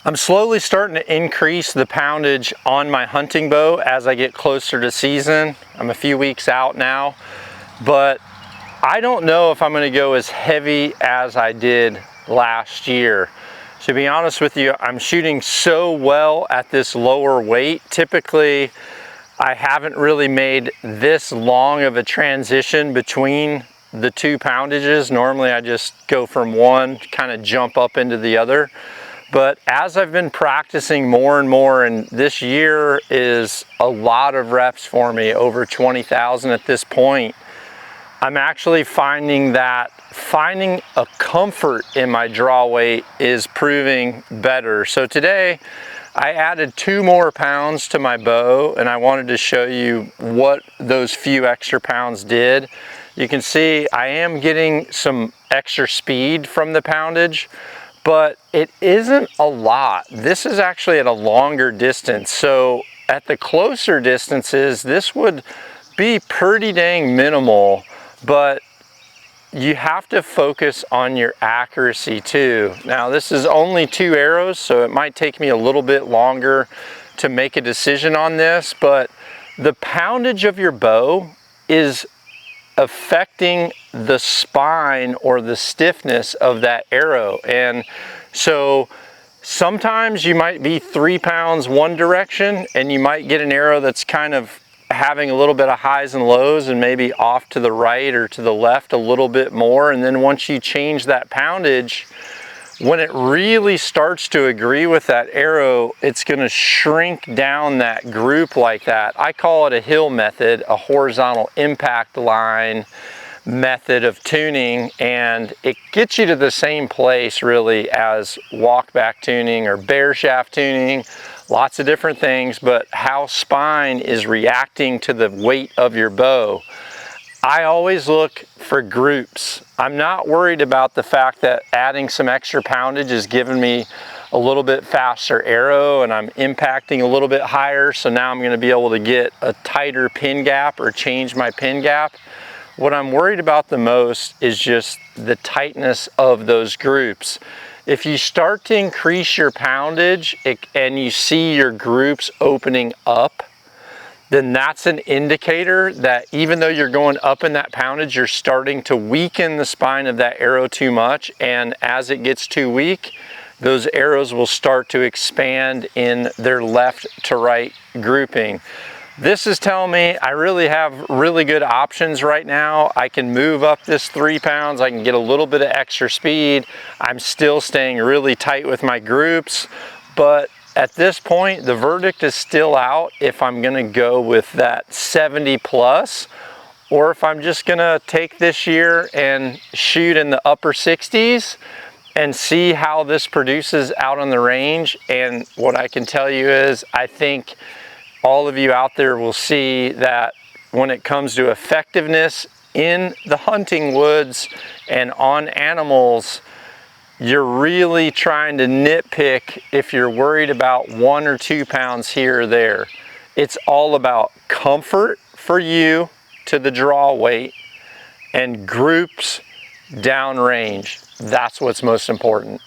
I'm slowly starting to increase the poundage on my hunting bow as I get closer to season. I'm a few weeks out now, but I don't know if I'm going to go as heavy as I did last year. To be honest with you, I'm shooting so well at this lower weight. Typically, I haven't really made this long of a transition between the two poundages. Normally I just go from one, kind of jump up into the other. But as I've been practicing more and more, and this year is a lot of reps for me, over 20,000 at this point, I'm actually finding that finding a comfort in my draw weight is proving better. So today I added 2 more pounds to my bow, and I wanted to show you what those few extra pounds did. You can see I am getting some extra speed from the poundage, but it isn't a lot. This is actually at a longer distance. So at the closer distances, this would be pretty dang minimal, but you have to focus on your accuracy too. Now this is only 2 arrows, so it might take me a little bit longer to make a decision on this, but the poundage of your bow is affecting the spine or the stiffness of that arrow. And so sometimes you might be 3 pounds one direction and you might get an arrow that's kind of having a little bit of highs and lows and maybe off to the right or to the left a little bit more. And then once you change that poundage, when it really starts to agree with that arrow, it's going to shrink down that group like that. I call it a hill method, a horizontal impact line method of tuning, and it gets you to the same place really as walk back tuning or bear shaft tuning, lots of different things, but how spine is reacting to the weight of your bow. I always look for groups. I'm not worried about the fact that adding some extra poundage is giving me a little bit faster arrow and I'm impacting a little bit higher, so now I'm going to be able to get a tighter pin gap or change my pin gap. What I'm worried about the most is just the tightness of those groups. If you start to increase your poundage and you see your groups opening up, then that's an indicator that even though you're going up in that poundage, you're starting to weaken the spine of that arrow too much. And as it gets too weak, those arrows will start to expand in their left to right grouping. This is telling me I really have really good options right now. I can move up this 3 pounds. I can get a little bit of extra speed. I'm still staying really tight with my groups, but at this point, the verdict is still out if I'm gonna go with that 70 plus, or if I'm just gonna take this year and shoot in the upper 60s and see how this produces out on the range. And what I can tell you is, I think all of you out there will see that when it comes to effectiveness in the hunting woods and on animals, you're really trying to nitpick if you're worried about 1 or 2 pounds here or there. It's all about comfort for you to the draw weight and groups downrange. That's what's most important.